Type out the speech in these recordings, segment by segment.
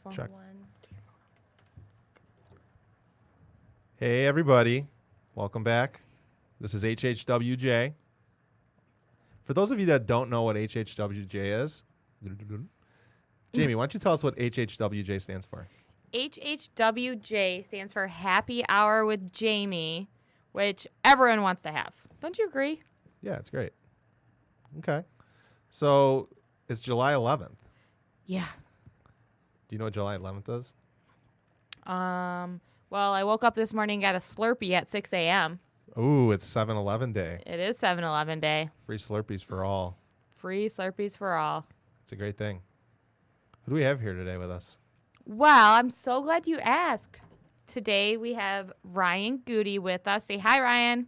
Phone Check. 1. Hey, everybody. Welcome back. This is HHWJ. For those of you that don't know what HHWJ is, Jamie, why don't you tell us what HHWJ stands for? HHWJ stands for Happy Hour with Jamie, which everyone wants to have. Don't you agree? Yeah, it's great. Okay. So it's July 11th. Yeah. Do you know what July 11th is? Well, I woke up this morning and got a Slurpee at 6 a.m. Ooh, it's 7-Eleven Day. It is 7-Eleven Day. Free Slurpees for all. Free Slurpees for all. It's a great thing. Who do we have here today with us? Well, I'm so glad you asked. Today we have Ryan Goody with us. Say hi, Ryan.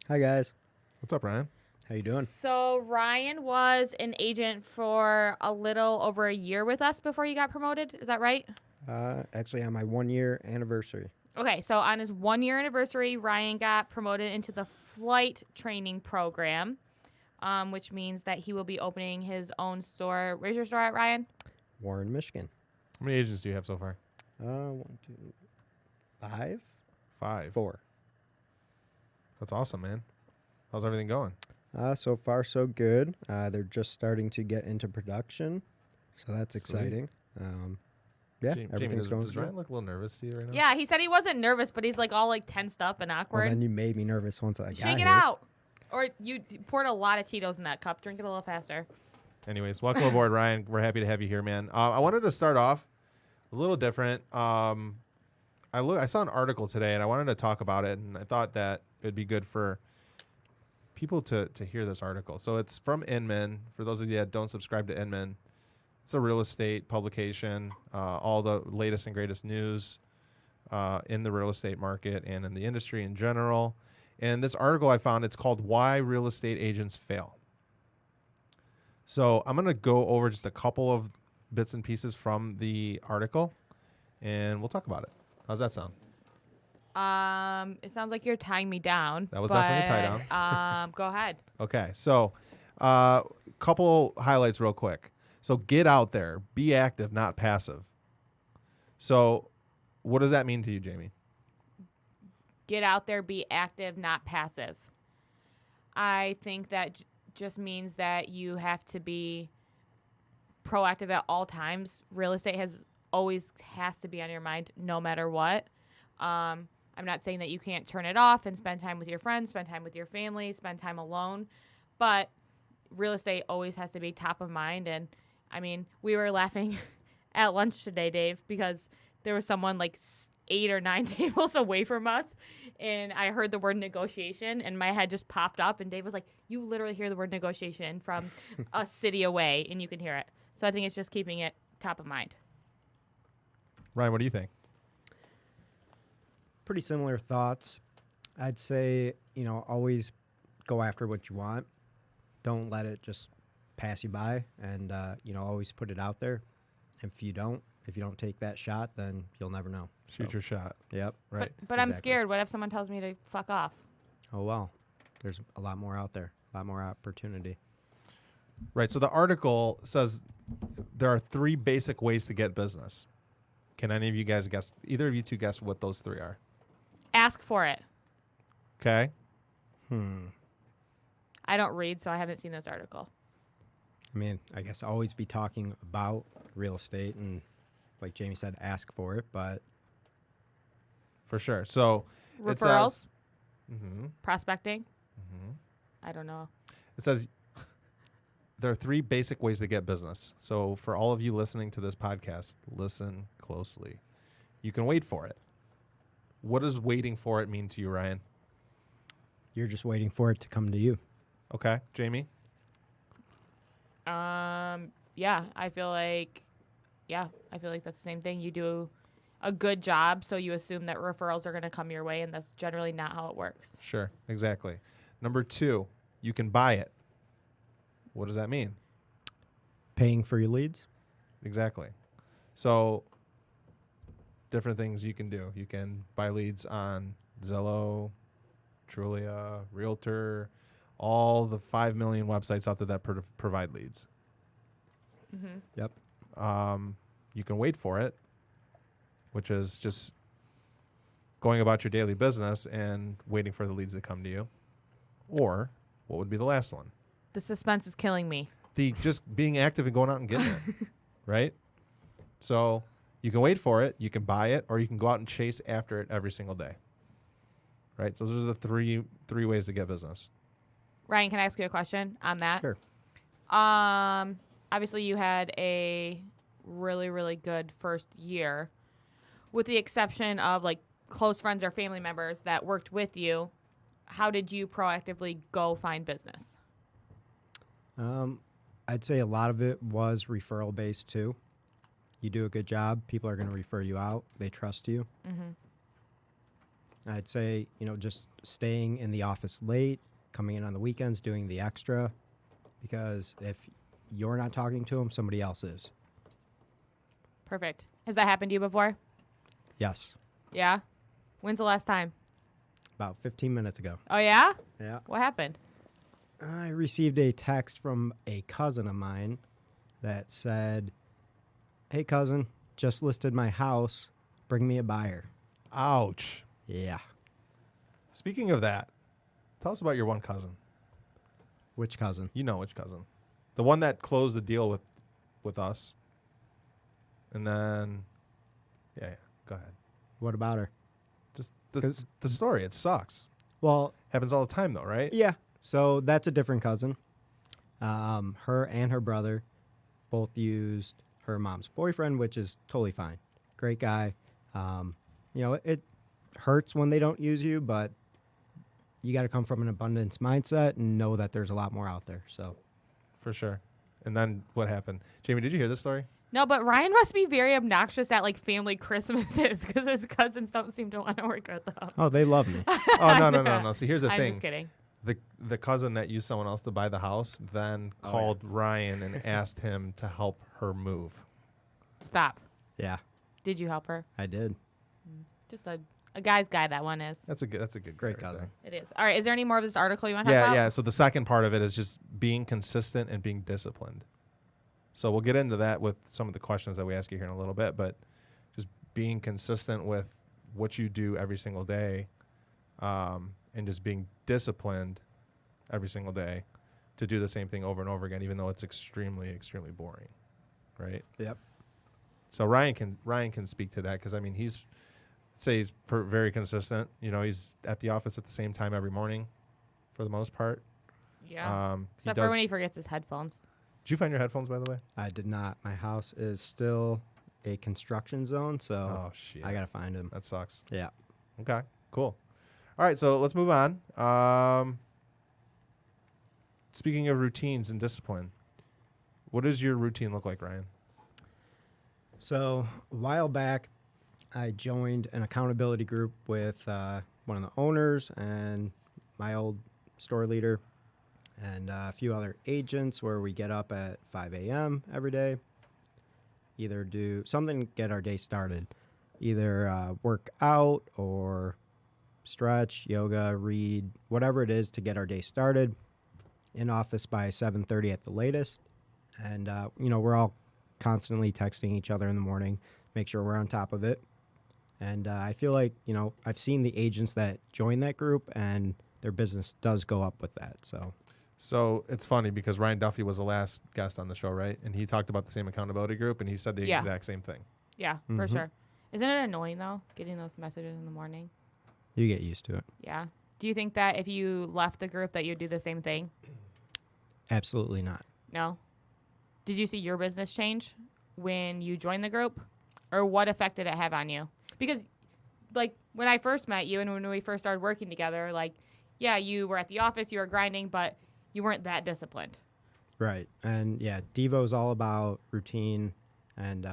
Hi, guys. What's up, Ryan? How you doing? So Ryan was an agent for a little over a year with us before you got promoted. Is that right? Actually, on my 1-year anniversary. Okay, so on his 1-year anniversary, Ryan got promoted into the flight training program, which means that he will be opening his own store. Where's your store at, Ryan? Warren, Michigan. How many agents do you have so far? 1, 2, 5? 5. 4. That's awesome, man. How's everything going? So far, so good. They're just starting to get into production, so that's Sweet. exciting. Yeah, Jamie, everything's going does through. Ryan look a little nervous to you right now? Yeah, he said he wasn't nervous, but he's like all like tensed up and awkward. Well, then you made me nervous once I got Shake it here. out. Or you poured a lot of Tito's in that cup. Drink it a little faster. Anyways, welcome aboard, Ryan. We're happy to have you here, man. I wanted to start off a little different. I saw an article today, and I wanted to talk about it, and I thought that it would be good for people to hear this article. So it's from Inman. For those of you that don't subscribe to Inman, it's a real estate publication, all the latest and greatest news in the real estate market and in the industry in general. And this article I found, it's called Why Real Estate Agents Fail. So I'm going to go over just a couple of bits and pieces from the article, and we'll talk about it. How's that sound? It sounds like you're tying me down. That was definitely a tie down. Go ahead. Okay, so couple highlights real quick. So get out there, be active, not passive. So what does that mean to you, Jamie? Get out there, be active, not passive. I think that just means that you have to be proactive at all times. Real estate always has to be on your mind no matter what. I'm not saying that you can't turn it off and spend time with your friends, spend time with your family, spend time alone, but real estate always has to be top of mind. And I mean, we were laughing at lunch today, Dave, because there was someone like 8 or 9 tables away from us, and I heard the word negotiation, and my head just popped up, and Dave was like, you literally hear the word negotiation from a city away, and you can hear it. So I think it's just keeping it top of mind. Ryan, what do you think? Pretty similar thoughts. I'd say, always go after what you want. Don't let it just pass you by, and, always put it out there. If you don't take that shot, then you'll never know. Shoot your shot. Yep. Right. But I'm scared. What if someone tells me to fuck off? Oh, well. There's a lot more out there. A lot more opportunity. Right. So the article says there are 3 basic ways to get business. Can any of you guys guess? Either of you two guess what those 3 are? Ask for it. Okay. I don't read, so I haven't seen this article. I mean, I guess always be talking about real estate and, like Jamie said, ask for it, but... For sure. So Referrals? It says, Prospecting? I don't know. It says there are 3 basic ways to get business. So for all of you listening to this podcast, listen closely. You can wait for it. What does waiting for it mean to you, Ryan? You're just waiting for it to come to you. Okay. Jamie? Yeah, I feel like that's the same thing. You do a good job, so you assume that referrals are going to come your way, and that's generally not how it works. Sure. Exactly. Number 2, you can buy it. What does that mean? Paying for your leads? Exactly. So different things you can do. You can buy leads on Zillow, Trulia, Realtor, all the 5 million websites out there that provide leads. Yep. You can wait for it. which is just going about your daily business and waiting for the leads to come to you? Or what would be the last one? The suspense is killing me. The just being active and going out and getting it, right? So you can wait for it, you can buy it, or you can go out and chase after it every single day, right? So those are the three ways to get business. Ryan, can I ask you a question on that? Sure. Obviously you had a really, really good first year, with the exception of like close friends or family members that worked with you. How did you proactively go find business? I'd say a lot of it was referral based too. You do a good job, people are going to refer you out. They trust you. I'd say, just staying in the office late, coming in on the weekends, doing the extra, because if you're not talking to them, somebody else is. Perfect. Has that happened to you before? Yes. Yeah? When's the last time? About 15 minutes ago. Oh, yeah? Yeah. What happened? I received a text from a cousin of mine that said, "Hey, cousin, just listed my house. Bring me a buyer." Ouch. Yeah. Speaking of that, tell us about your one cousin. Which cousin? You know which cousin. The one that closed the deal with us. And then, yeah, go ahead. What about her? Just the story. It sucks. Well, Happens all the time, though, right? yeah. So that's a different cousin. Her and her brother both used her mom's boyfriend, which is totally fine. Great guy. It hurts when they don't use you, but you got to come from an abundance mindset and know that there's a lot more out there. So, For sure. And then what happened? Jamie, did you hear this story? No, but Ryan must be very obnoxious at like family Christmases because his cousins don't seem to want to work with them. oh, they love me. Oh, no. See, here's the I'm thing. just kidding. The cousin that used someone else to buy the house then called Ryan and asked him to help her move. Stop. Yeah, Did you help her? I did. Just a guy's guy, that one is. That's a good Great guy right cousin. there. It is. All right. Is there any more of this article you want to talk about? Yeah. So the second part of it is just being consistent and being disciplined. So we'll get into that with some of the questions that we ask you here in a little bit, but just being consistent with what you do every single day, and just being disciplined every single day to do the same thing over and over again, even though it's extremely, extremely boring, right? Yep. So Ryan can speak to that because he's very consistent. He's at the office at the same time every morning, for the most part. Yeah. Except for when he forgets his headphones. Did you find your headphones, by the way? I did not. My house is still a construction zone, so Oh shit! I got to find them. That sucks. Yeah. Okay, cool. All right, so let's move on. Speaking of routines and discipline, what does your routine look like, Ryan? So a while back, I joined an accountability group with one of the owners and my old store leader and a few other agents where we get up at 5 a.m. every day, either do something to get our day started, either work out or stretch, yoga, read, whatever it is to get our day started, in office by 7:30 at the latest. And, we're all constantly texting each other in the morning, make sure we're on top of it. And I feel like, I've seen the agents that join that group and their business does go up with that. So it's funny because Ryan Duffy was the last guest on the show, right? And he talked about the same accountability group, and he said the exact same thing. Yeah, for sure. Isn't it annoying, though, getting those messages in the morning? You get used to it. Yeah. Do you think that if you left the group that you'd do the same thing? Absolutely not. No? Did you see your business change when you joined the group? Or what effect did it have on you? Because, like, when I first met you and when we first started working together, like, yeah, you were at the office, you were grinding, but you weren't that disciplined. Right. And, yeah, Devo's all about routine and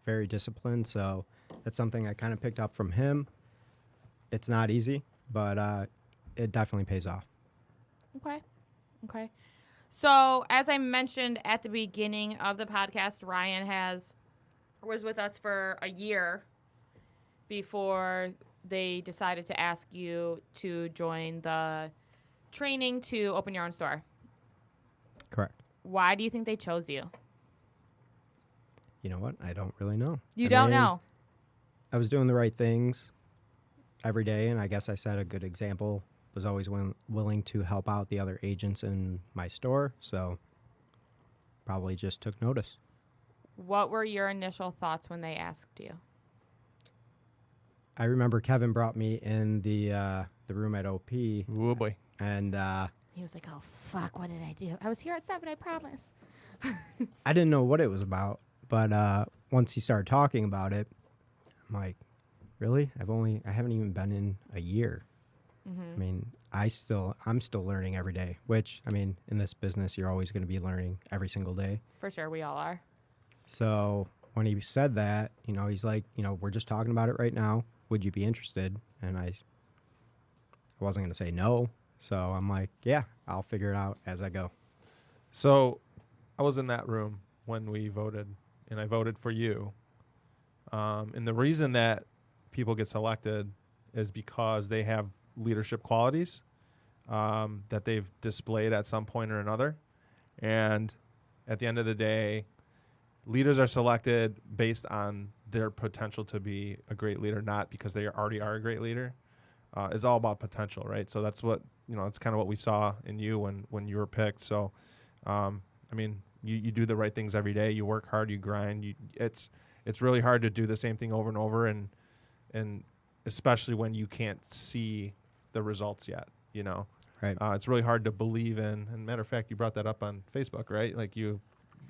very disciplined. So that's something I kind of picked up from him. It's not easy, but it definitely pays off. Okay. So, as I mentioned at the beginning of the podcast, Ryan was with us for a year before they decided to ask you to join the training to open your own store. Correct. Why do you think they chose you? You know what? I don't really know. You don't know? I was doing the right things every day, and I guess I set a good example. Was always willing to help out the other agents in my store, so probably just took notice. What were your initial thoughts when they asked you? I remember Kevin brought me in the room at OP, Oh boy. and He was like, oh, fuck, what did I do? I was here at 7, I promise. I didn't know what it was about. But once he started talking about it, I'm like, really? I haven't even been in a year. I mean, I'm still learning every day, which, I mean, in this business, you're always going to be learning every single day. For sure, we all are. So when he said that, he's like, we're just talking about it right now. Would you be interested? And I wasn't going to say no. So I'm like, yeah, I'll figure it out as I go. So I was in that room when we voted, and I voted for you. And the reason that people get selected is because they have leadership qualities that they've displayed at some point or another. And at the end of the day, leaders are selected based on their potential to be a great leader, not because they already are a great leader. It's all about potential, right? So that's what, it's kind of what we saw in you when you were picked. So, I mean, you do the right things every day. You work hard, you grind. It's really hard to do the same thing over and over, and especially when you can't see the results yet, Right. It's really hard to believe in. And matter of fact, you brought that up on Facebook, right? Like you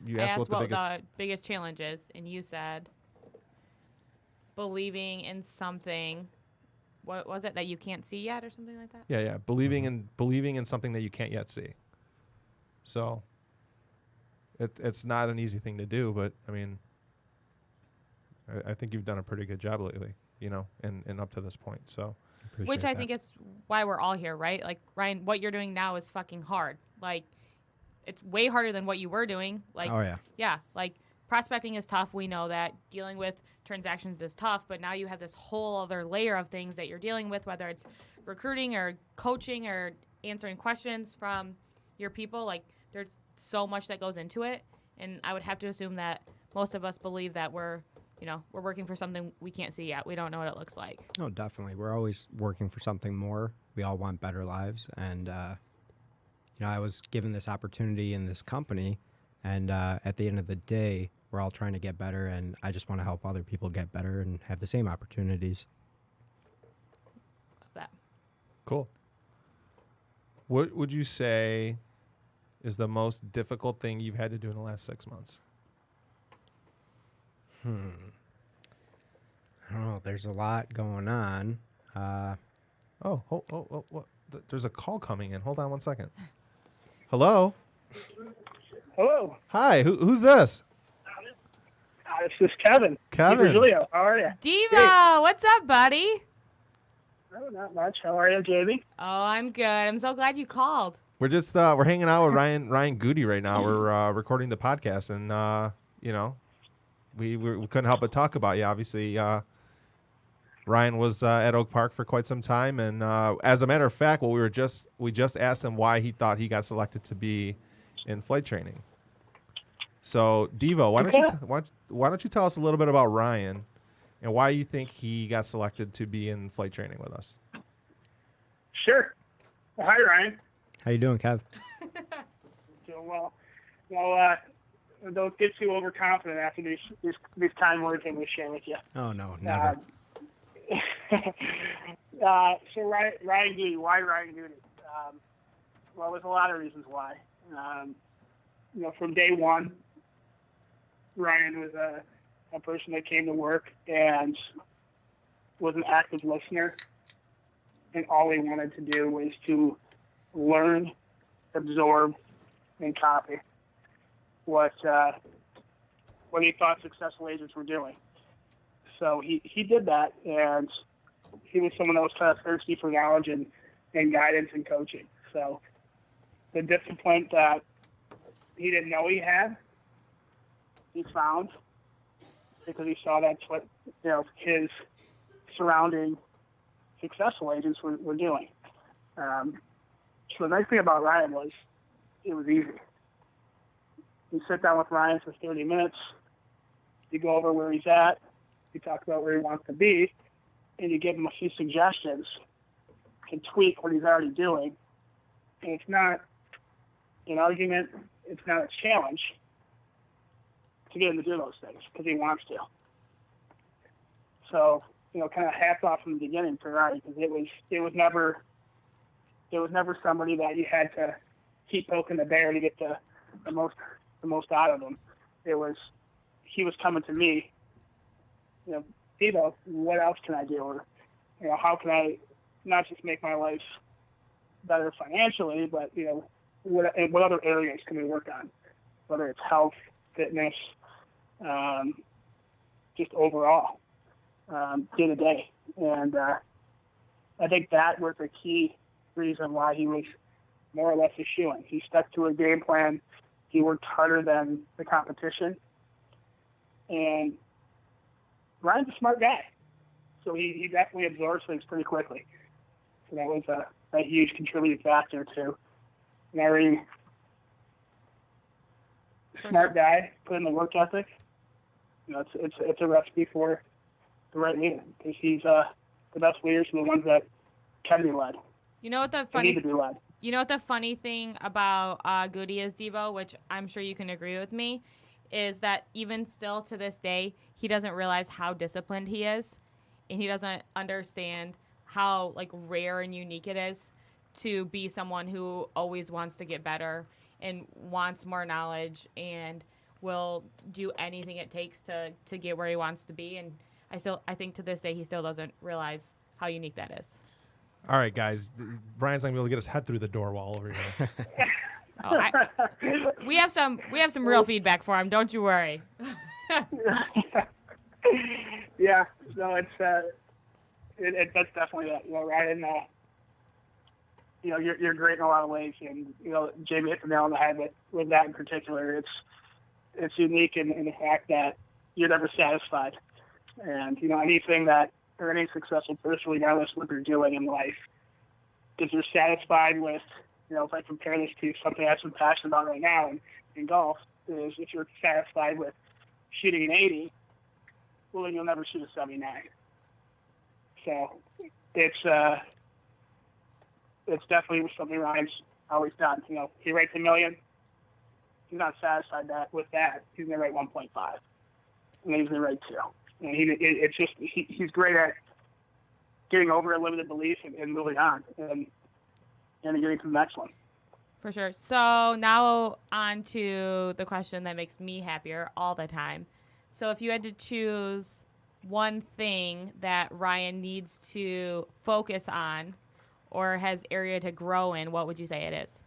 I asked asked what the biggest challenge is, and you said believing in something. What was it that you can't see yet, or something like that? Yeah. Believing in something that you can't yet see. So it's not an easy thing to do, but I mean, I think you've done a pretty good job lately, and up to this point. So, which I think is why we're all here, right? Like, Ryan, what you're doing now is fucking hard. Like, it's way harder than what you were doing. Like, oh yeah. Yeah, like prospecting is tough. We know that. Dealing with transactions is tough, but now you have this whole other layer of things that you're dealing with, whether it's recruiting or coaching or answering questions from your people. Like, there's so much that goes into it, and I would have to assume that most of us believe that we're working for something we can't see yet. We don't know what it looks like. Oh, definitely. We're always working for something more. We all want better lives, and I was given this opportunity in this company, and at the end of the day, we're all trying to get better, and I just want to help other people get better and have the same opportunities. Love that. cool. What would you say is the most difficult thing you've had to do in the last 6 months? I don't know. There's a lot going on. What? There's a call coming in. Hold on one second. Hello? Hello. Hi, who's this? This is Kevin. Kevin. Julio, how are you? Devo, what's up, buddy? Oh, not much. How are you, Jamie? Oh, I'm good. I'm so glad you called. We're just we're hanging out with Ryan Goody right now. We're recording the podcast, and we couldn't help but talk about you. Obviously, Ryan was at Oak Park for quite some time, and as a matter of fact, we just asked him why he thought he got selected to be in flight training. So, Devo, why don't you tell us a little bit about Ryan and why you think he got selected to be in flight training with us? Sure. Well, hi, Ryan. How you doing, Kev? Doing well. Well, don't get too overconfident after these kind words I'm going to share with you. Oh, no, never. So Ryan Goody, why Ryan Goody? Well, there's a lot of reasons why. From day one, Ryan was a person that came to work and was an active listener, and all he wanted to do was to learn, absorb, and copy what he thought successful agents were doing. So he did that, and he was someone that was kind of thirsty for knowledge and guidance and coaching. So the discipline that he didn't know he had, he found, because he saw that's what his surrounding successful agents were doing. So the nice thing about Ryan was it was easy. You sit down with Ryan for 30 minutes, you go over where he's at, you talk about where he wants to be, and you give him a few suggestions, can tweak what he's already doing. And it's not an argument, it's not a challenge to get him to do those things because he wants to. So, kind of hats off from the beginning for Ryan, because it was never somebody that you had to keep poking the bear to get the most out of him. He was coming to me, Devo, what else can I do? Or, how can I not just make my life better financially, but, what other areas can we work on? Whether it's health, fitness, just overall, day to day. And I think that was the key reason why he was more or less a shoo-in. He stuck to a game plan. He worked harder than the competition. And Ryan's a smart guy. So he definitely absorbs things pretty quickly. So that was a huge contributing factor to marrying a smart guy, put in the work ethic. It's a recipe for the right leader, because he's the best leaders are the ones that can be led. You know what the funny thing about Goody is, Devo, which I'm sure you can agree with me, is that even still to this day, he doesn't realize how disciplined he is, and he doesn't understand how rare and unique it is to be someone who always wants to get better and wants more knowledge and will do anything it takes to get where he wants to be. And I think to this day he still doesn't realize how unique that is. All right, guys. Brian's not going to be able to get his head through the door wall over here. We have some real feedback for him. Don't you worry. Yeah, no, it's that's definitely it. Ryan, you're great in a lot of ways, and Jamie hit the nail on the head with that in particular. It's unique in the fact that you're never satisfied, and anything that, or any successful person, regardless of what you're doing in life, if you're satisfied with, if I compare this to something I've some passion about right now in golf, is if you're satisfied with shooting an 80, well, then you'll never shoot a 79. So it's definitely something Ryan's always done. He writes $1 million. He's not satisfied with that. He's going to write 1.5, and then he's going to write 2. And he's great at getting over a limited belief and moving on and getting to the next one. For sure. So now on to the question that makes me happier all the time. So if you had to choose one thing that Ryan needs to focus on or has area to grow in, what would you say it is?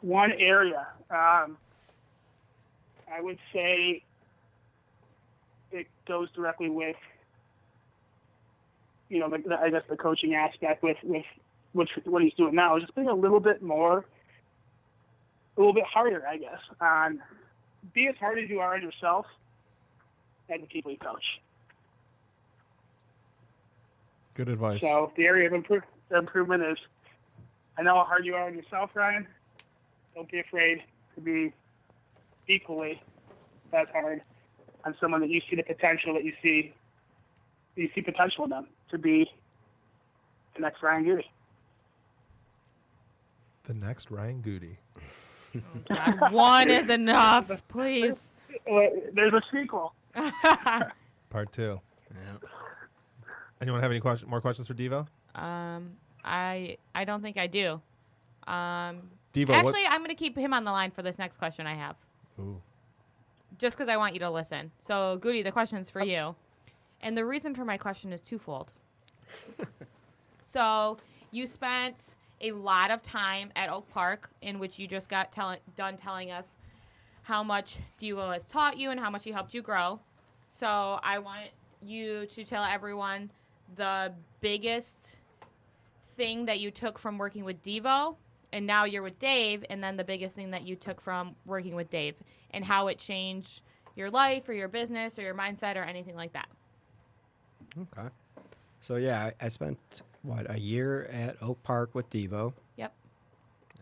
One area. I would say it goes directly with, I guess the coaching aspect with what he's doing now, is just being a little bit harder, I guess. Be as hard as you are on yourself and the people you coach. Good advice. So the area of improvement is, I know how hard you are on yourself, Ryan. Don't be afraid to be equally as hard on someone that you see the potential that you see potential in them to be the next Ryan Goody. The next Ryan Goody. God, one is enough, please. There's a sequel. Part 2. Yeah. Anyone have any more questions for Devo? I don't think I do. Devo, actually, I'm going to keep him on the line for this next question I have. Ooh. Just because I want you to listen. So, Goody, the question's for you. And the reason for my question is twofold. So, you spent a lot of time at Oak Park, in which you just got done telling us how much Devo has taught you and how much he helped you grow. So, I want you to tell everyone the biggest thing that you took from working with Devo, and now you're with Dave, and then the biggest thing that you took from working with Dave, and how it changed your life or your business or your mindset or anything like that. Okay. So, yeah, I spent, a year at Oak Park with Devo. Yep.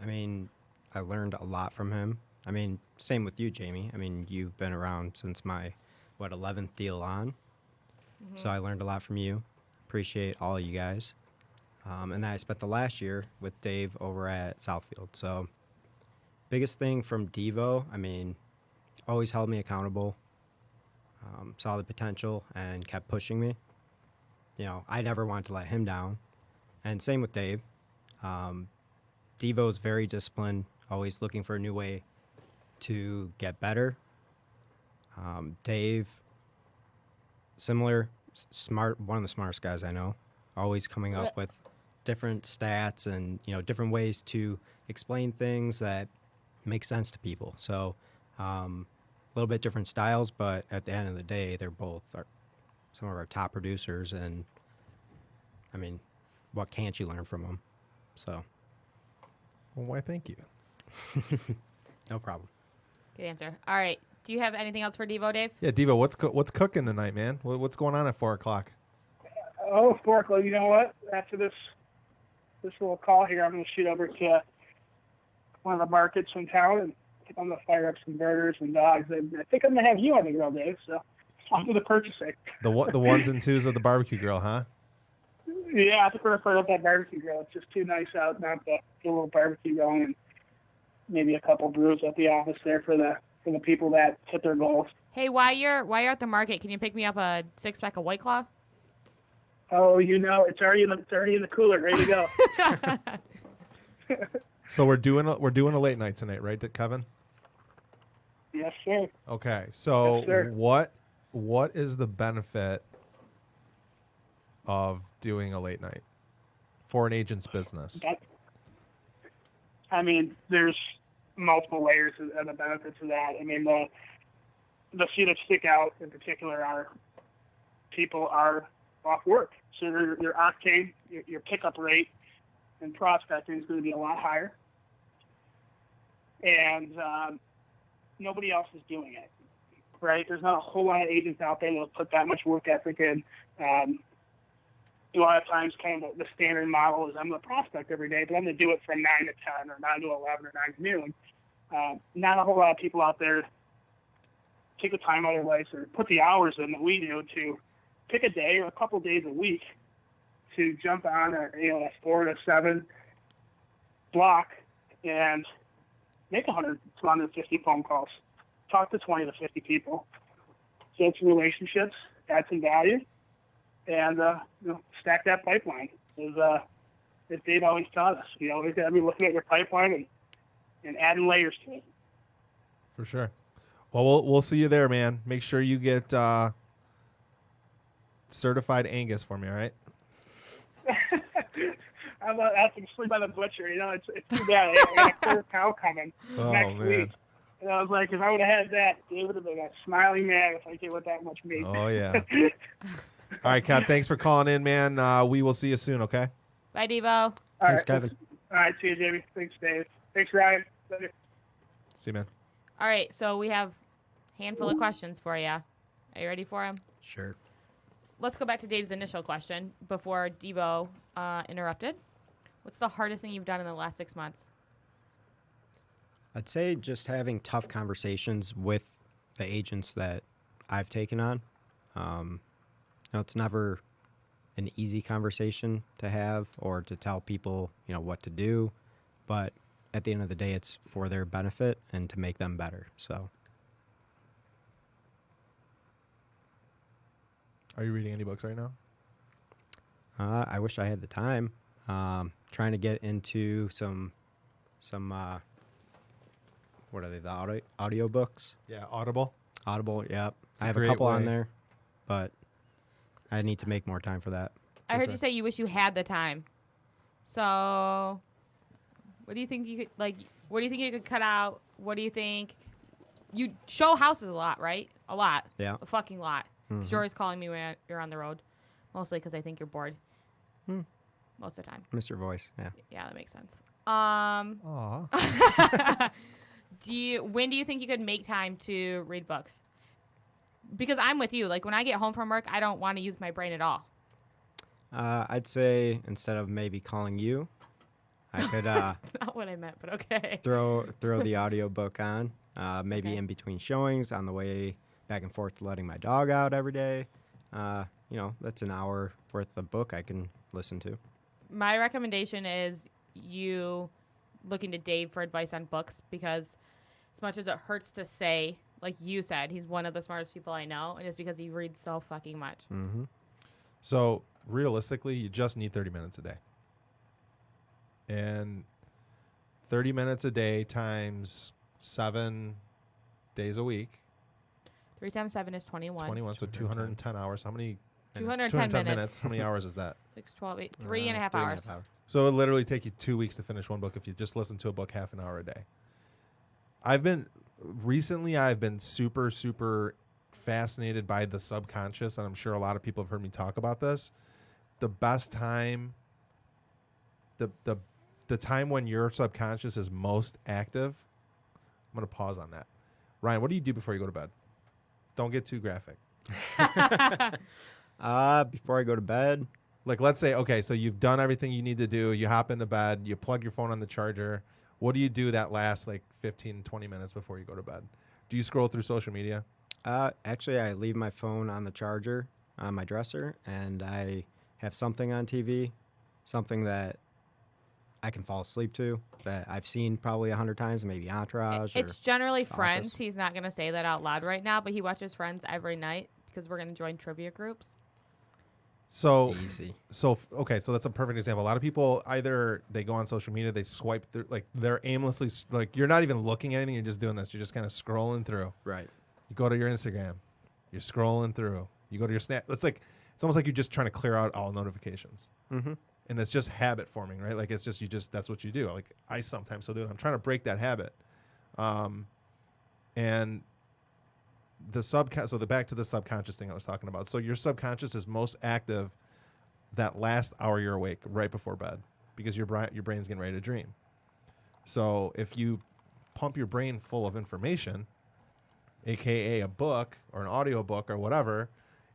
I mean, I learned a lot from him. I mean, same with you, Jamie. I mean, you've been around since my, 11th deal on. So I learned a lot from you. Appreciate all of you guys. And then I spent the last year with Dave over at Southfield. So biggest thing from Devo, I mean, always held me accountable, saw the potential, and kept pushing me. You know, I never wanted to let him down. And same with Dave. Devo is very disciplined, always looking for a new way to get better. Dave, similar, smart, one of the smartest guys I know, always coming up with different stats and, you know, different ways to explain things that make sense to people. So a little bit different styles, but at the end of the day, they're both some of our top producers. And, I mean, what can't you learn from them? So. Well, why, thank you. No problem. Good answer. All right. Do you have anything else for Devo, Dave? Yeah, Devo, what's cooking tonight, man? What's going on at 4 o'clock? Oh, 4 o'clock. You know what? After this little call here, I'm going to shoot over to one of the markets in town, and I'm going to fire up some burgers and dogs. And I think I'm going to have you on the grill, Dave, so on to the purchasing. The ones and twos of the barbecue grill, huh? Yeah, I think we're going to fire up that barbecue grill. It's just too nice out now to get a little barbecue going, and maybe a couple brews at the office there for the people that hit their goals. Hey, while you're at the market, can you pick me up a 6-pack of White Claw? Oh, you know, it's already in the cooler, ready to go. So we're doing a late night tonight, right, Kevin? Yes, sir. Okay. So Yes, sir. what is the benefit of doing a late night for an agent's business? I mean, there's multiple layers of the benefits of that. I mean, the few that stick out in particular are people are off work. So your octane, your pickup rate and prospecting is going to be a lot higher. And nobody else is doing it, right? There's not a whole lot of agents out there that will put that much work ethic in. A lot of times kind of the standard model is I'm going to prospect every day, but I'm going to do it from 9 to 10 or 9 to 11 or 9 to noon. Not a whole lot of people out there take the time out of their lives or put the hours in that we do to pick a day or a couple days a week to jump on a 4 to 7 block and make 100 to 150 phone calls, talk to 20 to 50 people, build some relationships, add some value, and stack that pipeline. As Dave always taught us, you always got to be looking at your pipeline and adding layers to it. For sure. Well, we'll see you there, man. Make sure you get certified Angus for me, all right? I'm asking to sleep by the butcher. It's too bad. I got a clear cow coming next week. And I was like, if I would have had that, Dave would have been a smiling man if I gave it that much meat. Oh, yeah. All right, Kev, thanks for calling in, man. We will see you soon, okay? Bye, Devo. Thanks, Kevin. All right, see you, Jamie. Thanks, Dave. Thanks, Ryan. Later. See you, man. All right, so we have a handful of questions for you. Are you ready for them? Sure. Let's go back to Dave's initial question before Devo interrupted. What's the hardest thing you've done in the last 6 months? I'd say just having tough conversations with the agents that I've taken on. It's never an easy conversation to have or to tell people, what to do. But at the end of the day, it's for their benefit and to make them better. So. Are you reading any books right now? I wish I had the time. Trying to get into some what are they, the audio books? Yeah, Audible. Audible, yep. It's a I have a great couple way. on there, but I need to make more time for that. I heard you say you wish you had the time. So, what do you think you could, what do you think you could cut out? What do you think? You show houses a lot, right? A lot. Yeah. A fucking lot. Mhm. You're always calling me when you're on the road. Mostly because I think you're bored. Most of the time. Mr. Voice, yeah. Yeah, that makes sense. Aw. When do you think you could make time to read books? Because I'm with you. Like, when I get home from work, I don't want to use my brain at all. I'd say instead of maybe calling you, I could That's not what I meant, but okay. throw the audiobook on, maybe Okay. in between showings on the way back and forth to letting my dog out every day. that's an hour worth of book I can listen to. My recommendation is you looking to Dave for advice on books, because as much as it hurts to say, like you said, he's one of the smartest people I know, and it's because he reads so fucking much. Mm-hmm. So realistically, you just need 30 minutes a day. And 30 minutes a day times 7 days a week. 3 times 7 is 21. 21, so 210 hours. How many? 210 minutes. How many hours is that? 6, 12, 8, 3.5 hours. So it literally take you 2 weeks to finish one book if you just listen to a book half an hour a day. I've been super, super fascinated by the subconscious, and I'm sure a lot of people have heard me talk about this. The best time, the time when your subconscious is most active. I'm going to pause on that. Ryan, what do you do before you go to bed? Don't get too graphic. Before I go to bed, Like, let's say, okay, so you've done everything you need to do. You hop into bed. You plug your phone on the charger. What do you do that last, 15, 20 minutes before you go to bed? Do you scroll through social media? actually, I leave my phone on the charger on my dresser, and I have something on TV, something that I can fall asleep to, that I've seen probably 100 times, maybe Entourage. It's generally The Friends. Office. He's not going to say that out loud right now, but he watches Friends every night because we're going to join trivia groups. So, Easy. Okay, so that's a perfect example. A lot of people, either they go on social media, they swipe through, they're aimlessly, you're not even looking at anything, you're just doing this. You're just kind of scrolling through. Right. You go to your Instagram, you're scrolling through. You go to your Snap. It's almost like you're just trying to clear out all notifications. Mm-hmm. And it's just habit forming, right? It's just, that's what you do. I sometimes still do it. I'm trying to break that habit. And back to the subconscious thing I was talking about. So your subconscious is most active that last hour you're awake, right before bed, because your brain's getting ready to dream. So if you pump your brain full of information, aka a book or an audio book or whatever,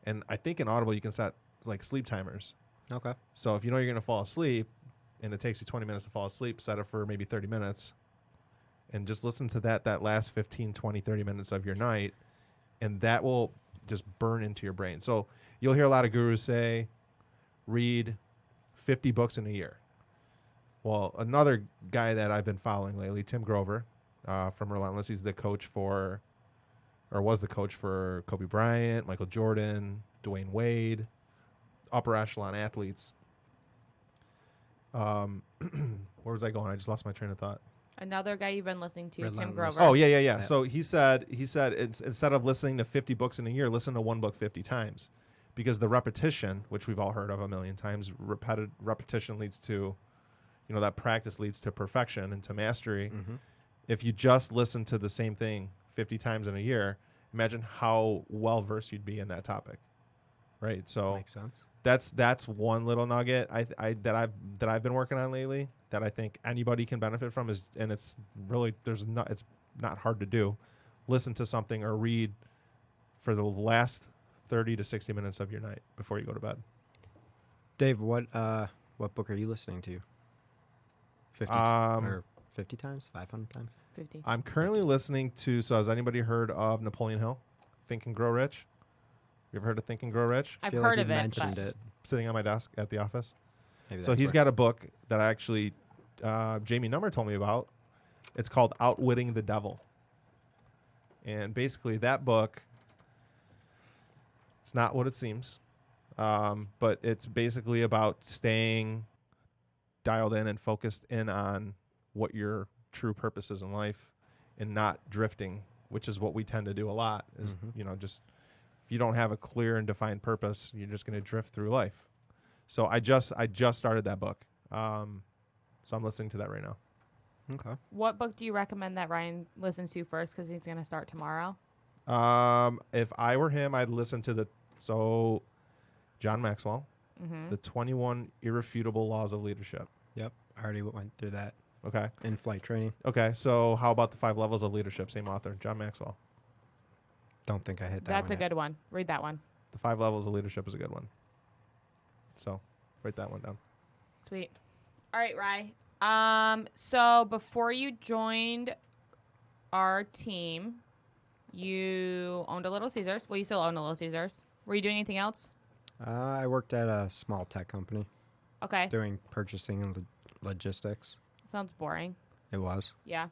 and I think in Audible you can set sleep timers. Okay. So if you know you're going to fall asleep and it takes you 20 minutes to fall asleep, set it for maybe 30 minutes and just listen to that last 15, 20, 30 minutes of your night, and that will just burn into your brain. So you'll hear a lot of gurus say, read 50 books in a year. Well, another guy that I've been following lately, Tim Grover from Relentless, he's the coach was the coach for Kobe Bryant, Michael Jordan, Dwayne Wade, upper echelon athletes. Where was I going? I just lost my train of thought. Another guy you've been listening to, Tim Relentless. Grover. Oh, yeah. Yeah. So he said instead of listening to 50 books in a year, listen to one book 50 times, because the repetition, which we've all heard of a million times, repetition leads to, that practice leads to perfection and to mastery. Mm-hmm. If you just listen to the same thing 50 times in a year, imagine how well versed you'd be in that topic, right? So Makes sense. that's one little nugget that I've been working on lately that I think anybody can benefit from, and it's really it's not hard to do. Listen to something or read for the last 30 to 60 minutes of your night before you go to bed. Dave, what book are you listening to? 50 or 50 times, 500 times? 50. I'm currently listening to. So has anybody heard of Napoleon Hill, Think and Grow Rich? You ever heard of Think and Grow Rich? I've feel heard like of you it. mentioned but- it. Sitting on my desk at the office. Maybe So that's he's where- got a book that actually Jamie Nummer told me about. It's called Outwitting the Devil. And basically that book, it's not what it seems, but it's basically about staying dialed in and focused in on what your true purpose is in life and not drifting, which is what we tend to do a lot, is, just if you don't have a clear and defined purpose, you're just going to drift through life. So I just started that book. So I'm listening to that right now. Okay. What book do you recommend that Ryan listens to first, because he's going to start tomorrow? If I were him, I'd listen to John Maxwell, Mm-hmm. the 21 Irrefutable Laws of Leadership. Yep. I already went through that Okay. in flight training. Okay. So how about the 5 Levels of Leadership? Same author, John Maxwell. Don't think I hit that That's one a yet. good one. Read that one. The 5 Levels of Leadership is a good one. So write that one down. Sweet. All right, Rye. So before you joined our team, you owned a Little Caesars. Well, you still own a Little Caesars. Were you doing anything else? I worked at a small tech company Okay. doing purchasing and logistics. Sounds boring. It was. Yeah,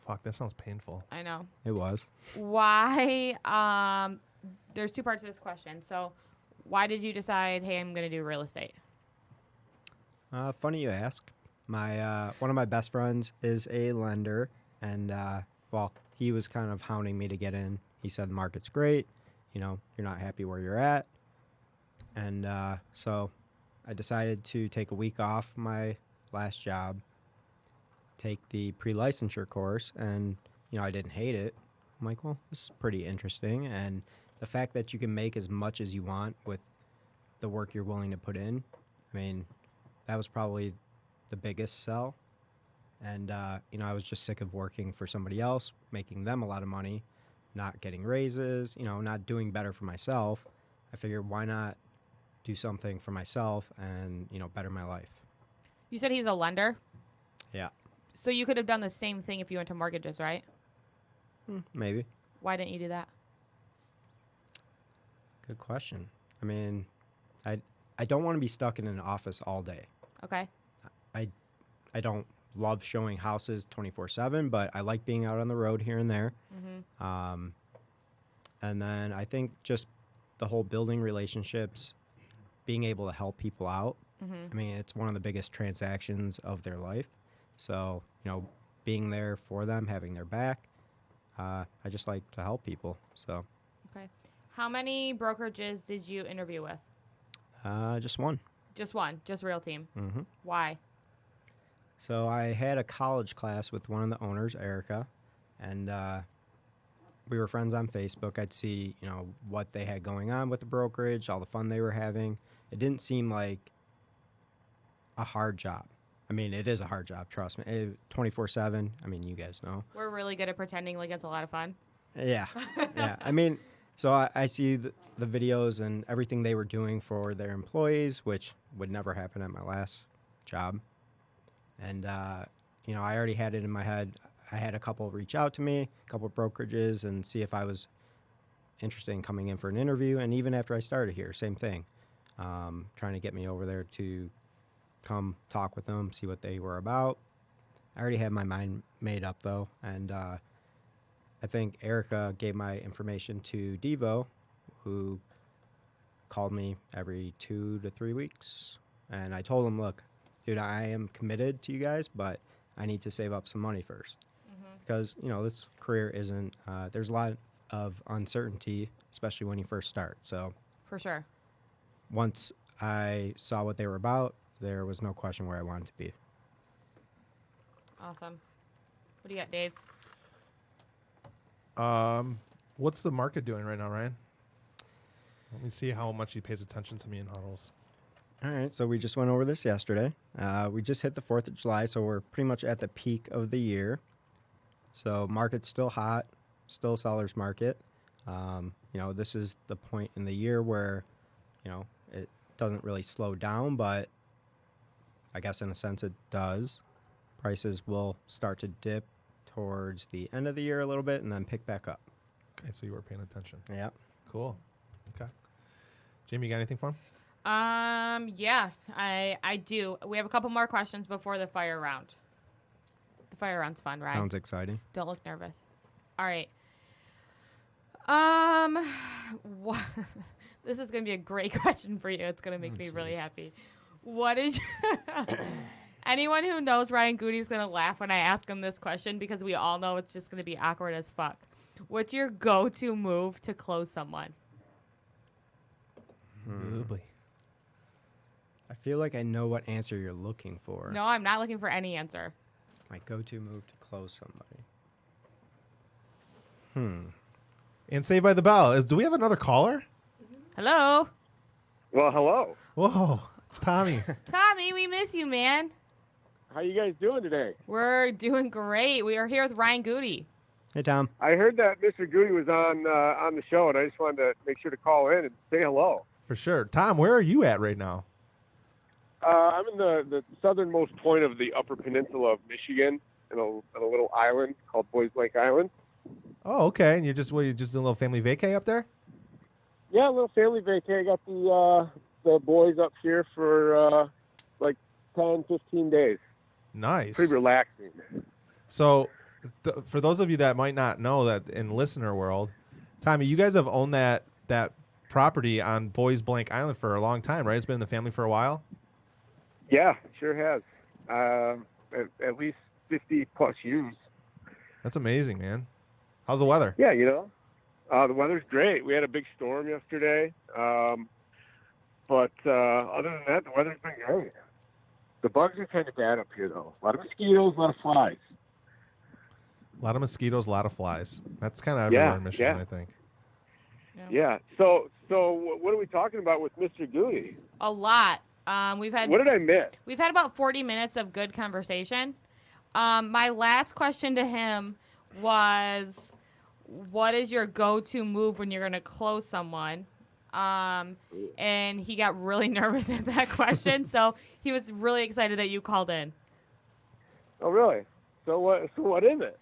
Fuck, that sounds painful. I know. It was. Why? There's two parts to this question. So, why did you decide, hey, I'm going to do real estate? Funny you ask. My one of my best friends is a lender, and well, he was kind of hounding me to get in. He said the market's great. You know, you're not happy where you're at, and so I decided to take a week off my last job, take the pre-licensure course, and I didn't hate it. I'm like, well, this is pretty interesting, and the fact that you can make as much as you want with the work you're willing to put in, I mean, that was probably the biggest sell. And I was just sick of working for somebody else, making them a lot of money, not getting raises, not doing better for myself. I figured, why not do something for myself and better my life. You said he's a lender? Yeah. So you could have done the same thing if you went to mortgages, right? Maybe. Why didn't you do that? Good question. I mean, I don't want to be stuck in an office all day. Okay. I don't love showing houses 24/7, but I like being out on the road here and there. Mm-hmm. And then I think just the whole building relationships, being able to help people out. Mm-hmm. I mean, it's one of the biggest transactions of their life. So, being there for them, having their back, I just like to help people. So, Okay. How many brokerages did you interview with? just one. Just one. Just Real Team. Mm-hmm. Why? So I had a college class with one of the owners, Erica, and we were friends on Facebook. I'd see, what they had going on with the brokerage, all the fun they were having. It didn't seem like a hard job. I mean, it is a hard job, trust me. 24/7. I mean, you guys know. We're really good at pretending like it's a lot of fun. Yeah, yeah. I mean, so I see the videos and everything they were doing for their employees, which would never happen at my last job. And, I already had it in my head. I had a couple reach out to me, a couple brokerages, and see if I was interested in coming in for an interview. And even after I started here, same thing, trying to get me over there to come talk with them, see what they were about. I already had my mind made up, though. And I think Erica gave my information to Devo, who called me every 2 to 3 weeks. And I told him, look, dude, I am committed to you guys, but I need to save up some money first. Mm-hmm. Because, this career isn't, there's a lot of uncertainty, especially when you first start. So For sure. once I saw what they were about, there was no question where I wanted to be. Awesome. What do you got, Dave? What's the market doing right now, Ryan? Let me see how much he pays attention to me in huddles. All right, so we just went over this yesterday. We just hit the 4th of July, so we're pretty much at the peak of the year. So market's still hot, still seller's market. This is the point in the year where, it doesn't really slow down, but I guess in a sense it does. Prices will start to dip towards the end of the year a little bit and then pick back up. Okay, so you were paying attention. Yeah. Cool. Okay. Jamie, you got anything for him? Yeah, I do. We have a couple more questions before the fire round. The fire round's fun, right? Sounds exciting. Don't look nervous. All right. This is going to be a great question for you. It's going to make me really happy. What is anyone who knows Ryan Goody's going to laugh when I ask him this question because we all know it's just going to be awkward as fuck. What's your go-to move to close someone? Oh, boy. I feel like I know what answer you're looking for. No, I'm not looking for any answer. My go-to move to close somebody. And Saved by the Bell. Do we have another caller? Hello? Well, hello. Whoa, it's Tommy. Tommy, we miss you, man. How you guys doing today? We're doing great. We are here with Ryan Goody. Hey, Tom. I heard that Mr. Goody was on the show, and I just wanted to make sure to call in and say hello. For sure. Tom, where are you at right now? I'm in the southernmost point of the Upper Peninsula of Michigan, in a little island called Boys Lake Island. Oh, okay. And you're just doing a little family vacay up there? Yeah, a little family vacay. I got the boys up here for like 10, 15 days. Nice. Pretty relaxing. So, for those of you that might not know that in listener world, Tommy, you guys have owned that property on Boys Blank Island for a long time, right? It's been in the family for a while. Yeah, sure has. At least 50 plus years. That's amazing, man. How's the weather? Yeah, the weather's great. We had a big storm yesterday. But other than that, the weather's been great. The bugs are kind of bad up here, though. A lot of mosquitoes, a lot of flies. A lot of mosquitoes, a lot of flies. That's kind of everywhere in Michigan, I think. Yeah. So what are we talking about with Mr. Goody? A lot. What did I miss? We've had about 40 minutes of good conversation. My last question to him was, what is your go-to move when you're going to close someone? And he got really nervous at that question, so he was really excited that you called in. Oh, really? So what is it?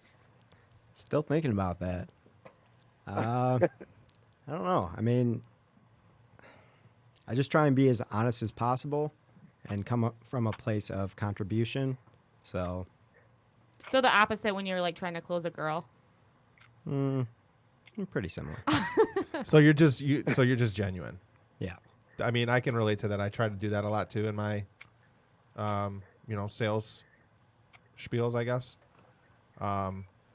Still thinking about that. I don't know. I mean, I just try and be as honest as possible and come up from a place of contribution. So the opposite when you're like trying to close a girl. pretty similar. So you're just genuine. Yeah. I mean, I can relate to that. I try to do that a lot too in my sales spiels, I guess.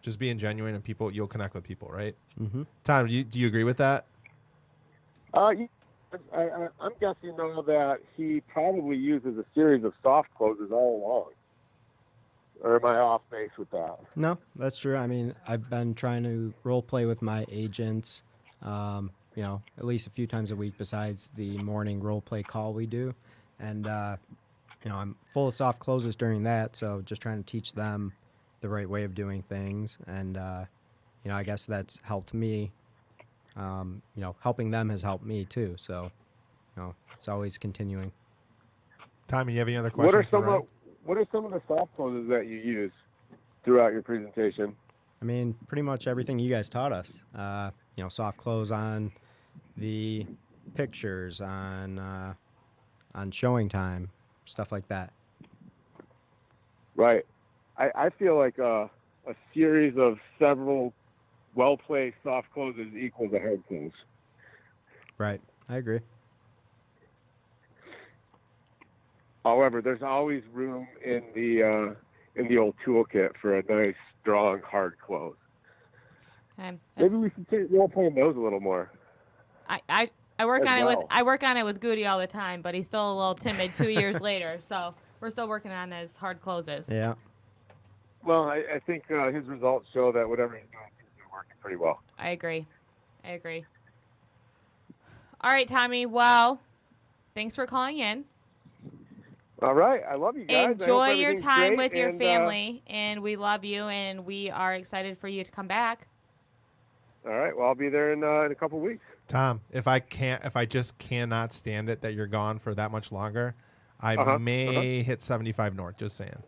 Just being genuine, and you'll connect with people, right? Mm-hmm. Tom, do you agree with that? I'm guessing, though, that he probably uses a series of soft closes all along. Or am I off base with that? No, that's true. I mean, I've been trying to role play with my agents, at least a few times a week besides the morning role play call we do. And, I'm full of soft closes during that, so just trying to teach them the right way of doing things. And, I guess that's helped me. Helping them has helped me too. So, it's always continuing. Tommy, you have any other questions? What are some of the soft closes that you use throughout your presentation? I mean, pretty much everything you guys taught us. Soft close on the pictures, on showing time, stuff like that. Right. I feel like a series of several well-placed soft closes equals a hard close. Right. I agree. However, there's always room in the old toolkit for a nice, strong, hard close. Maybe we should take role-playing those a little more. I work on well. I work on it with Goody all the time, but he's still a little timid 2 years later. So we're still working on his hard closes. Yeah. Well, I think his results show that whatever he's doing seems to be working pretty well. I agree. All right, Tommy. Well, thanks for calling in. All right. I love you guys. Enjoy your time with your and, family, and we love you, and we are excited for you to come back. All right. Well, I'll be there in a couple of weeks. Tom, if I just cannot stand it that you're gone for that much longer, I may hit 75 north. Just saying.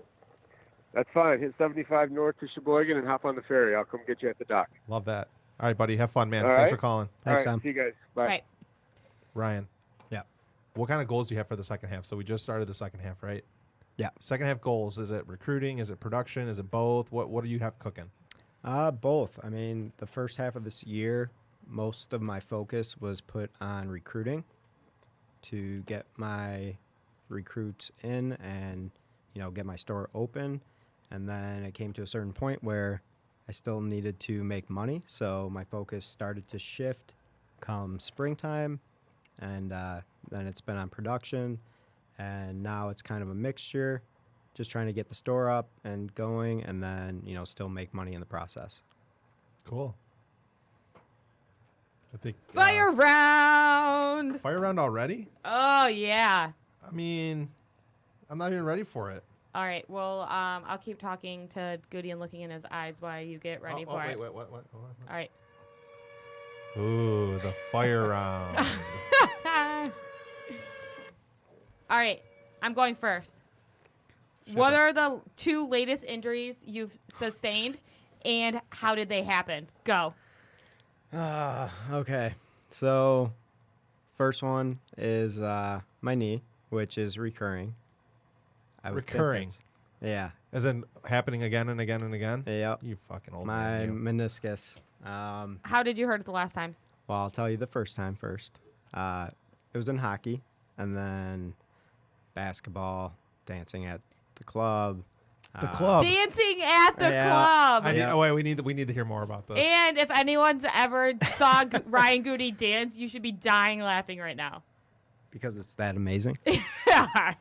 That's fine. Hit 75 north to Sheboygan and hop on the ferry. I'll come get you at the dock. Love that. All right, buddy. Have fun, man. All Thanks right. for calling. Thanks, All right. Tom. See you guys. Bye. Right. Ryan. Yeah. What kind of goals do you have for the second half? So we just started the second half, right? Yeah. Second half goals. Is it recruiting? Is it production? Is it both? What do you have cooking? Both. I mean, the first half of this year, most of my focus was put on recruiting to get my recruits in and, get my store open. And then it came to a certain point where I still needed to make money. So my focus started to shift come springtime. And then it's been on production. And now it's kind of a mixture. Just trying to get the store up and going, and then, still make money in the process. Cool. I think Fire round. Fire round already? Oh yeah. I mean, I'm not even ready for it. All right. Well, I'll keep talking to Goody and looking in his eyes while you get ready for it. Wait, what? All right. Ooh, the fire round. All right. I'm going first. What are the 2 latest injuries you've sustained, and how did they happen? Go. Okay. So First one is my knee, which is recurring. I would think Recurring? that's- Yeah. As in happening again and again and again? Yep. You fucking old My man. You. meniscus. How did you hurt it the last time? Well, I'll tell you the first time first. It was in hockey, and then basketball, dancing at the club. The club. Dancing at the Yeah. club. I need, Yeah. oh, wait, we need to hear more about this. And if anyone's ever saw Ryan Goody dance, you should be dying laughing right now. Because it's that amazing. Yeah.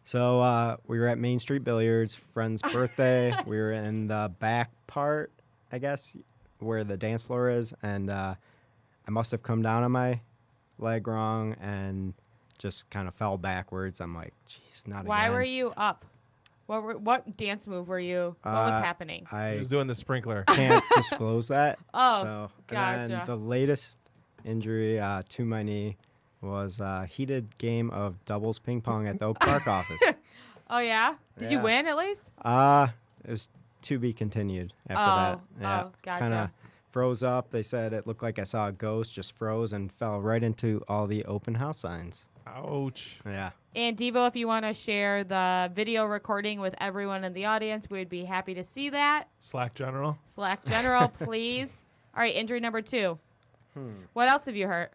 So we were at Main Street Billiards, friend's birthday. We were in the back part, I guess, where the dance floor is, and I must have come down on my leg wrong and just kind of fell backwards. I'm like, geez, not Why again. were you up? What dance move were you? What was happening? He I was doing the sprinkler. can't disclose that. Oh, so, gotcha. And then the latest injury to my knee was a heated game of doubles ping pong at the Oak Park office. Oh yeah. Did you Yeah. win at least? It was to be continued after that. Oh, gotcha. Kind of froze up. They said it looked like I saw a ghost, just froze and fell right into all the open house signs. Ouch. Yeah. And Devo, if you want to share the video recording with everyone in the audience, we'd be happy to see that. Slack General. Slack General, please. All right, injury number 2. What else have you hurt?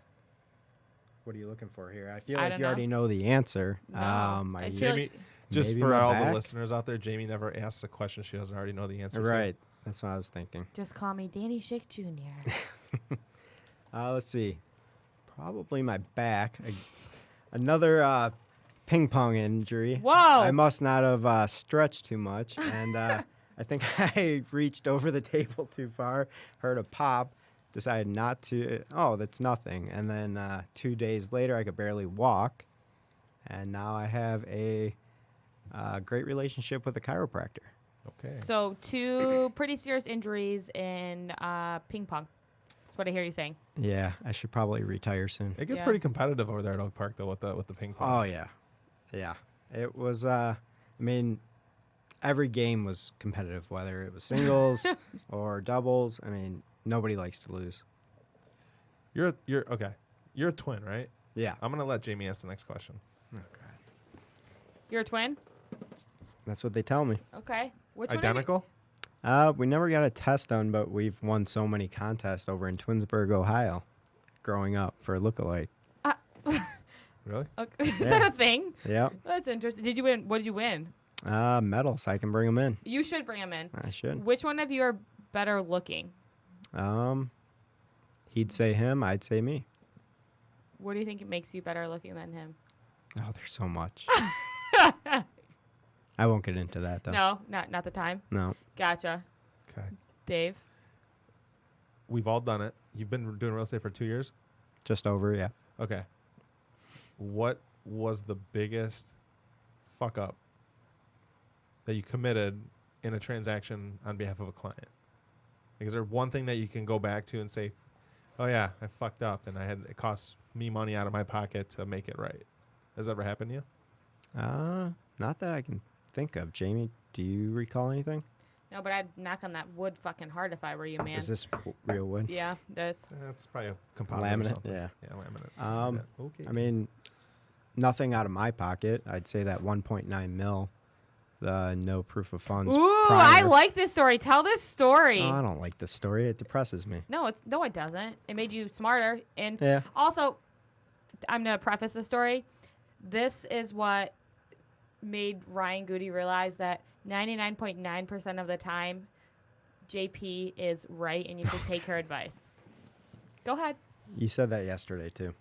What are you looking for here? I feel I like don't you know. already know the answer. No, Are I you- feel Jamie, like- just maybe for my all back? the listeners out there, Jamie never asks a question she doesn't already know the answer to. Right. That's what I was thinking. Just call me Danny Schick Jr. Let's see. Probably my back. Another ping pong injury. Whoa. I must not have stretched too much, and I think I reached over the table too far, heard a pop, decided not to. Oh, that's nothing. And then 2 days later, I could barely walk, and now I have a great relationship with a chiropractor. Okay. So 2 pretty serious injuries in ping pong. That's what I hear you saying. Yeah, I should probably retire soon. It gets Yeah. pretty competitive over there at Oak Park, though, with the ping pong. Oh yeah, yeah. It was. I mean, every game was competitive, whether it was singles or doubles. I mean, nobody likes to lose. You're okay. You're a twin, right? Yeah. I'm gonna let Jamie ask the next question. Oh God. You're a twin? That's what they tell me. Okay. Which one are you- Identical? We never got a test done, but we've won so many contests over in Twinsburg, Ohio, growing up for lookalike. Really? Okay. Is Yeah. that a thing? Yep. That's interesting. Did you win? What did you win? Medals. I can bring them in. You should bring him in. I should. Which one of you are better looking? He'd say him. I'd say me. What do you think makes you better looking than him? Oh, there's so much. I won't get into that though. No, not the time. No. Gotcha. Okay. Dave? We've all done it. You've been doing real estate for 2 years? Just over. Yeah. Okay. What was the biggest fuck up that you committed in a transaction on behalf of a client? Like, is there one thing that you can go back to and say, oh yeah, I fucked up and it cost me money out of my pocket to make it right? Has that ever happened to you? Not that I can think of. Jamie, do you recall anything? No, but I'd knock on that wood fucking hard if I were you, man. Is this real wood? Yeah, there's. That's probably a composite or Laminate? something. Yeah. Yeah, laminate. something like that. Okay. I mean, nothing out of my pocket. I'd say that 1.9 mil, the no proof of funds. Ooh, I prior. like this story. Tell this story. Oh, I don't like this story. It depresses me. No, it doesn't. It made you smarter. And Yeah. also, I'm gonna preface the story. This is what made Ryan Goody realize that 99.9% of the time, JP is right, and you should take her advice. Go ahead. You said that yesterday too.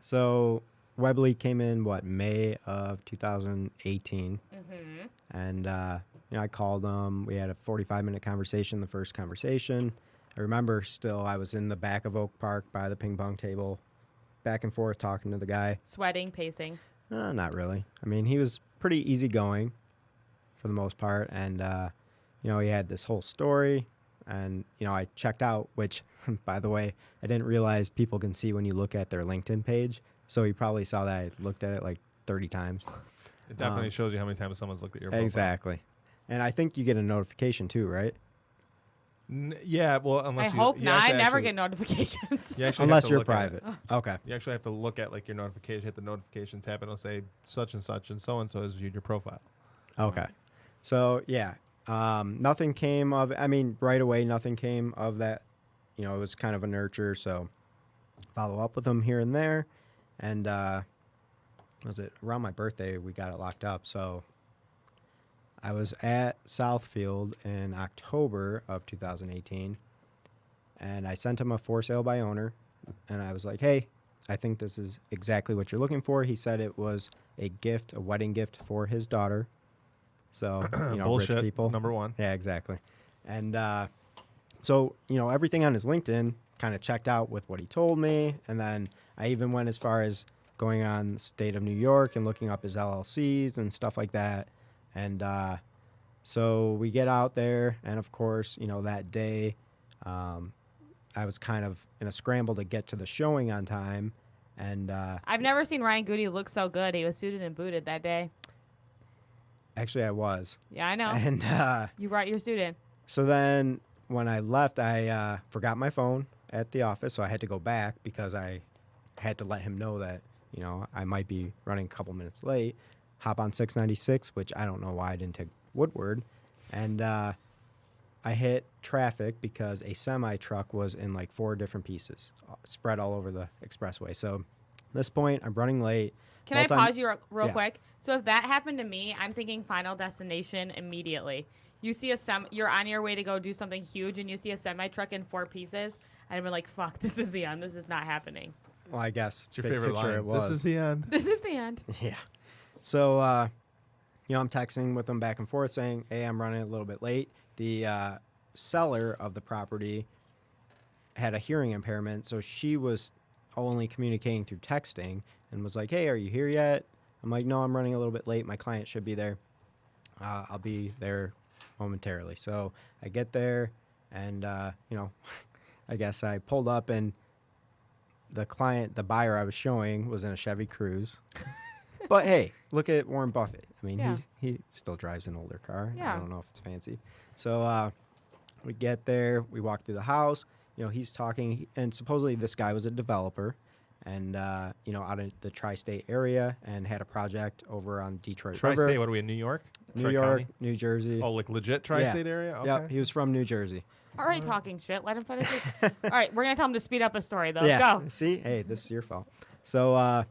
So Webley came in May of 2018, and I called him. We had a 45-minute conversation. The first conversation, I remember still. I was in the back of Oak Park by the ping pong table, back and forth talking to the guy. Sweating, pacing. Not really. I mean, he was pretty easygoing for the most part, and he had this whole story. And, I checked out, which, by the way, I didn't realize people can see when you look at their LinkedIn page. So he probably saw that I looked at it like 30 times. it definitely shows you how many times someone's looked at your profile. Exactly. And I think you get a notification too, right? Yeah, well, I unless hope you not. I actually- never get notifications. you actually have Unless to you're look at it. private. Okay. You actually have to look at like your notification, hit the notifications tab, and it'll say such and so has viewed your profile. Okay. So yeah, nothing came of. I mean, right away, nothing came of that. You know, it was kind of a nurture. So follow up with them here and there, and was it around my birthday we got it locked up. So I was at Southfield in October of 2018, and I sent him a for sale by owner, and I was like, hey, I think this is exactly what you're looking for. He said it was a gift, a wedding gift for his daughter. So, you know, Bullshit. rich people. Number one. Yeah, exactly. And so, you know, everything on his LinkedIn kind of checked out with what he told me. And then I even went as far as going on the state of New York and looking up his LLCs and stuff like that. And so we get out there. And of course, you know, that day I was kind of in a scramble to get to the showing on time. And I've never seen Ryan Goody look so good. He was suited and booted that day. actually, I was. Yeah, I know. And You brought your suit in. so then when I left, I forgot my phone at the office, so I had to go back because I had to let him know that, you know, I might be running a couple minutes late. Hop on 696, which I don't know why I didn't take Woodward. And I hit traffic because a semi-truck was in like 4 different pieces spread all over the expressway. So at this point, I'm running late. Can I pause you real Yeah. quick? So if that happened to me, I'm thinking Final Destination immediately. You see you're on your way to go do something huge, and you see a semi truck in 4 pieces. I'd be like, "Fuck, this is the end. This is not happening." Well, I guess It's your big favorite picture line. it was. This is the end. This is the end. Yeah. So, you know, I'm texting with them back and forth saying, hey, I'm running a little bit late. The seller of the property had a hearing impairment, so she was only communicating through texting and was like, hey, are you here yet? I'm like, no, I'm running a little bit late. My client should be there. I'll be there momentarily. So I get there and, you know, I guess I pulled up and the buyer I was showing was in a Chevy Cruze. But hey, look at Warren Buffett. I mean, Yeah. he still drives an older car. Yeah. I don't know if it's fancy. So we get there, we walk through the house. You know, he's talking, and supposedly this guy was a developer, and you know, out in the tri-state area, and had a project over on Detroit River. Tri-state, what are we in, New York? New York, New Jersey. Oh, like legit tri-state area? Okay. Yep, he was from New Jersey. All right, talking shit. Let him finish his. All right, we're gonna tell him to speed up his story though. Yeah. Go. See, hey, this is your fault. So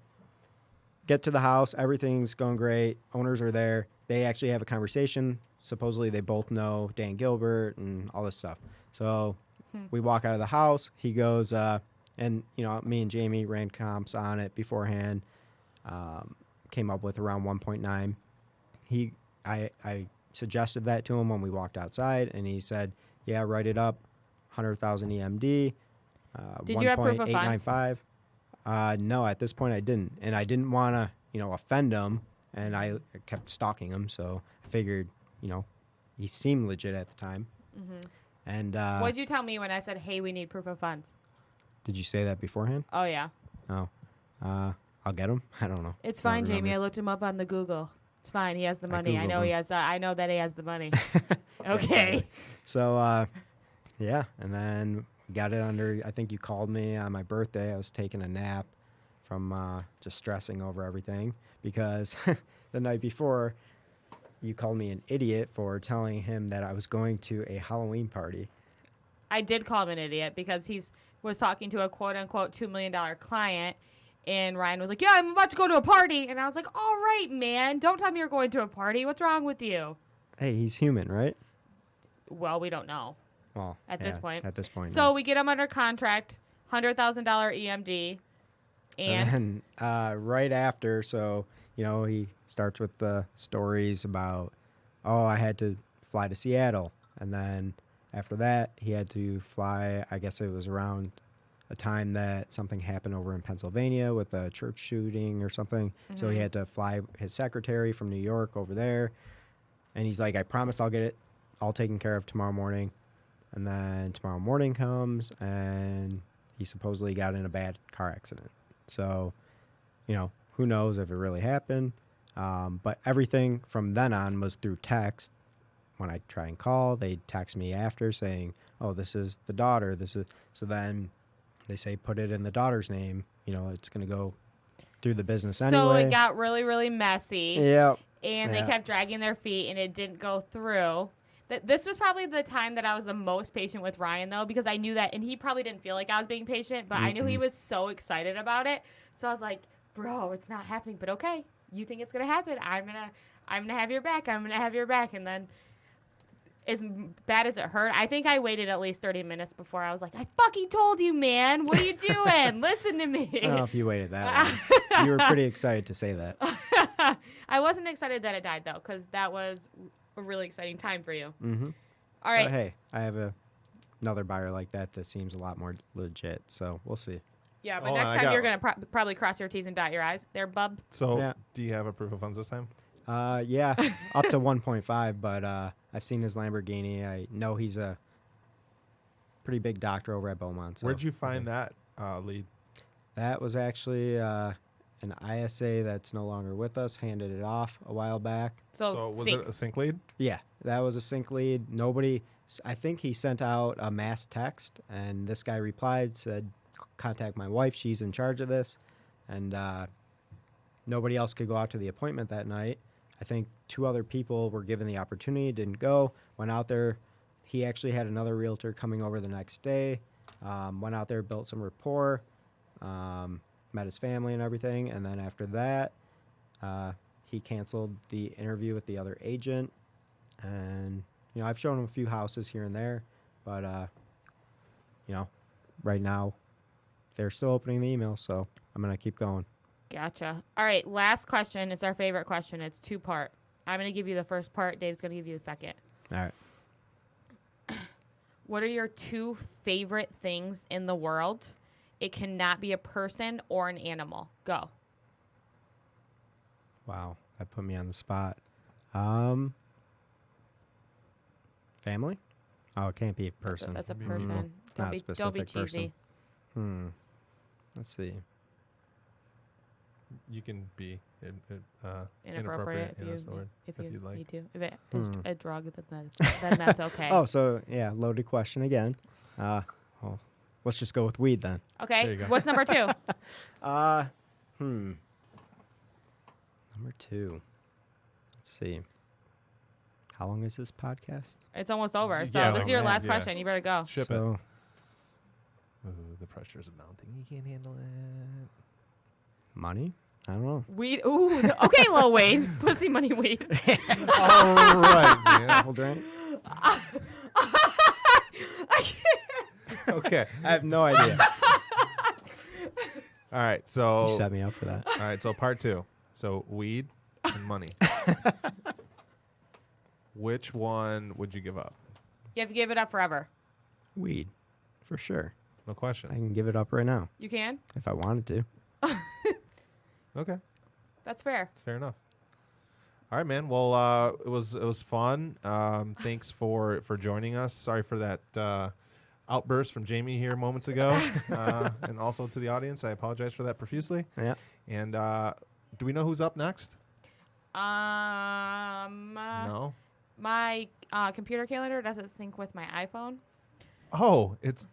get to the house, everything's going great. Owners are there. They actually have a conversation. Supposedly they both know Dan Gilbert and all this stuff. So we walk out of the house. He goes, and you know, me and Jamie ran comps on it beforehand. Came up with around 1.9. I suggested that to him when we walked outside, and he said, "Yeah, write it up, 100,000 EMD." Did you have proof of funds? 1.895. No, at this point I didn't, and I didn't want to, you know, offend him, and I kept stalking him. So I figured, you know, he seemed legit at the time. Mm-hmm. And What'd you tell me when I said, "Hey, we need proof of funds"? did you say that beforehand? Oh yeah. Oh, I'll get him. I don't know. It's Don't fine, Jamie. remember. I looked him up on the Google. It's fine. He has the I money. I Googled know he him. has. I know that he has the money. Okay. So, yeah, and then we got it under. I think you called me on my birthday. I was taking a nap from just stressing over everything because the night before, you called me an idiot for telling him that I was going to a Halloween party. I did call him an idiot because he was talking to a quote-unquote $2 million client, and Ryan was like, yeah, I'm about to go to a party. And I was like, all right, man, don't tell me you're going to a party. What's wrong with you? Hey, he's human, right? Well, we don't know Well, at this yeah, point. At this point. So we get him under contract, $100,000 EMD, and then right after, so, you know, he starts with the stories about, oh, I had to fly to Seattle. And then after that, he had to fly, I guess it was around a time that something happened over in Pennsylvania with a church shooting or something. So he had to fly his secretary from New York over there. And he's like, I promise I'll get it all taken care of tomorrow morning. And then tomorrow morning comes, and he supposedly got in a bad car accident. So, you know, who knows if it really happened. But everything from then on was through text. When I try and call, they text me after saying, oh, this is the daughter. So then they say put it in the daughter's name. It's going to go through the business anyway. So it got really, really messy. Yep. And they kept dragging their feet, and it didn't go through. This was probably the time that I was the most patient with Ryan, though, because I knew that, and he probably didn't feel like I was being patient, but I knew he was so excited about it. So I was like, bro, it's not happening, but okay, you think it's gonna happen? I'm gonna have your back. I'm gonna have your back. And then, as bad as it hurt, I think I waited at least 30 minutes before I was like, I fucking told you, man. What are you doing? Listen to me. I don't know if you waited that long. You were pretty excited to say that. I wasn't excited that it died, though, because that was a really exciting time for you. Mm-hmm. All right. But hey, I have another buyer like that seems a lot more legit, so we'll see. Yeah, but next time you're going to probably cross your T's and dot your I's there, bub. So do you have a proof of funds this time? Yeah, up to 1.5, but I've seen his Lamborghini. I know he's a pretty big doctor over at Beaumont. So Where'd you find that lead? That was actually an ISA that's no longer with us, handed it off a while back. So was it a sync lead? Yeah, that was a sync lead. I think he sent out a mass text, and this guy replied, said, contact my wife. She's in charge of this. And nobody else could go out to the appointment that night. I think 2 other people were given the opportunity, didn't go, went out there. He actually had another realtor coming over the next day, went out there, built some rapport, met his family and everything. And then after that, he canceled the interview with the other agent. And, I've shown him a few houses here and there, but, right now they're still opening the email, so I'm going to keep going. Gotcha. All right, last question. It's our favorite question. It's 2-part. I'm going to give you the first part. Dave's going to give you the second. All right. What are your 2 favorite things in the world? It cannot be a person or an animal. Go. Wow, that put me on the spot. Family? Oh, it can't be a person. That's a person. Not a Don't be specific cheesy. person. Let's see. You can be Inappropriate Yeah, that's the word. if If you you'd like. need to. If it is a drug, then that's okay. Oh, so yeah, loaded question again. Well, let's just go with weed then. There Okay. you go. What's number 2? Number 2. Let's see. How long is this podcast? It's almost over. So Yeah, this is your last yeah. question. You better go. Ship So, it. Ooh, the pressures of mounting. You can't handle it. money? I don't know. Weed. Ooh. Okay, Lil Wayne. Pussy money weed. All right. Yeah. Apple drink? I can't. Okay. I have no idea. All right. So. You set me up for that. All right. So part 2. So weed and money. Which one would you give up? You have to give it up forever. Weed, for sure. No question. I can give it up right now You can? if I wanted to. Okay. That's fair. Fair enough. All right, man. Well, it was fun. Thanks for joining us. Sorry for that outburst from Jamie here moments ago, and also to the audience. I apologize for that profusely. Yeah. And do we know who's up next? No. My computer calendar doesn't sync with my iPhone. Oh, it's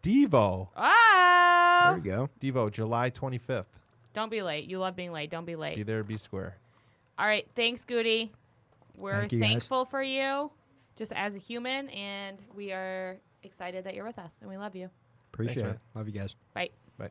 Devo. Oh! There we go. Devo, July 25th. Don't be late. You love being late. Don't be late. Be there, be square. All right. Thanks, Goody. We're Thank you, guys. thankful for you just as a human, and we are excited that you're with us, and we love you. Appreciate man. it. Love you guys. Bye. Bye.